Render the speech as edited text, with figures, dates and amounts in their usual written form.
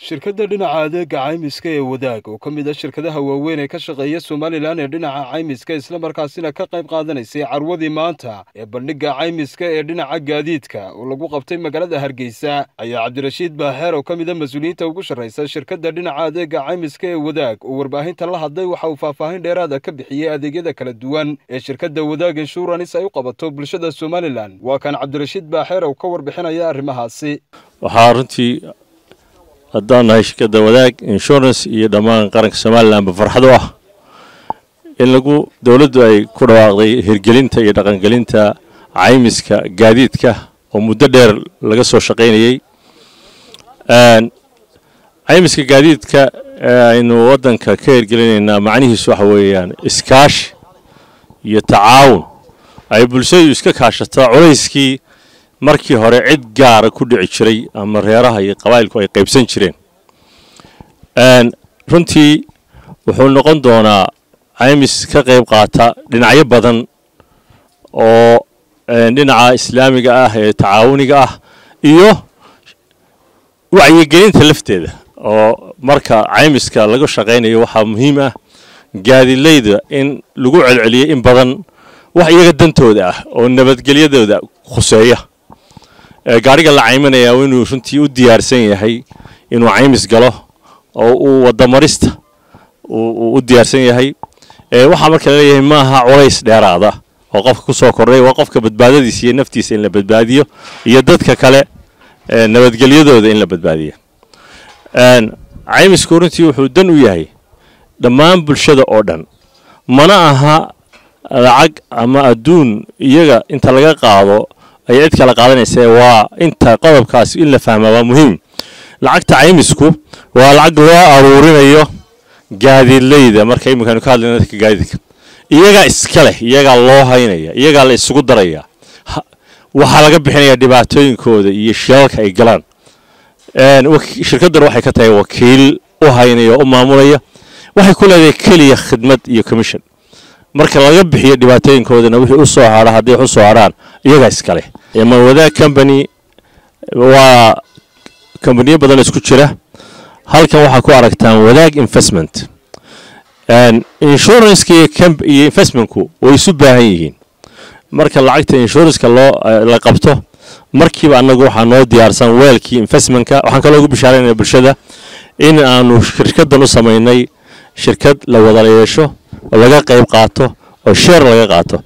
shirkadda dhinaca adeega caymiska ee wadaag oo ka mid ah shirkadaha waaweyn ee ka shaqeeya Somaliland ee dhinaca caymiska isla markaasina ka qayb qaadanaysay carwadii maanta ee bandhigga caymiska ee dhinaca gaadiidka oo lagu qabtay magaalada Hargeysa ayaa Cabdirashiid Baaxeer oo ka mid ah mas'uuliyiinta ugu shaqeysa shirkadda dhinaca adeega caymiska ee wadaag oo warbaahinta la hadlay waxa uu faahfaahin dheeraad ah ka bixiyay adeegyada kala duwan ee shirkadda Wadaag Insurance ay u qabato bulshada Somaliland waa kan Cabdirashiid Baaxeer oo ka warbixinaya arrimahaasi waxaa runtii haddaan shirkadda Wadaag Insurance iyo dhammaan qaranka Somaliland farxad u ah in dawladdu ay ku dhawaaqday hirgelinta iyo dhaqangelinta caymiska gaadiidka oo muddo dheer laga soo shaqeynayay caymiska gaadiidka aynu wadanka ka hirgelinayna macnihiisu waxa weeyaan iskaashi iyo tacaawun ay bulshadu iska kaashato culayskii markii hore cid gaar ah ku dhici jiray ama reeraha iyo qabaylku ay qaybsan jireen runtii wuxuu noqon doonaa caymis ka qayb qaata dhinacyo badan oo dhinaca islaamiga ah ee tacaawuniga ah iyo wacyigelinta lafteeda oo marka caymiska laga shaqeynayo waxa muhiim ah gaadiidleyda in lagu celceliyo in badan wax iyaga dantooda ah oo nabadgelyadooda khuseeya gaariga la caymanaya inuu runtii u diyaarsan yahay inuu caymis galo oo uu wadamarista u diyaarsan yahay waxa marka la leeyahay maaha culays dheeraada oo qofka ku soo kordhay waa qofka badbaadadiisa iyo naftiisa in la badbaadiyo iyo dadka kale nabadgelyadooda in la badbaadiyo caymisku runtii wuxuu dan u yahay dhammaan bulshada oo dhan mana aha lacag ama adduun iyaga inta laga qaado ay cid kala qaadanaysa waa inta qodobkaas in la fahmo waa muhiim lacagta caymisku waa lacag loo aruurinayo gaadiidleyda marka imikaanu ka hadlayno dadka gaadiidka iyaga iska leh iyaga loo haynaya iyaga la isugu daraya waxa laga bixinaya dhibaatooyinkooda iyo shilalka ay galaan shirkaddan waxay ka tahay wakiil u haynaya oo maamulaya waxay ku leedahay kaliya khidmad iyo commission marka laga bixiyo dhibaatooyinkoodana wixii u soo haray haddii u soo haraan iyaga iska leh Wadaag company waa company badan isku jira halkan waxa ku aragtaan Wadaag investment insurance iyo investmentku way isu baahan yihiin marka lacagta insurance la qabto markiiba anagu waxa noo diyaarsan weelkii investmentka waxaan kale ugu bishaareynaa bulshada in aanu shirkaddan u sameynay shirkad la wada yeesho oo laga qayb qaato oo share laga qaato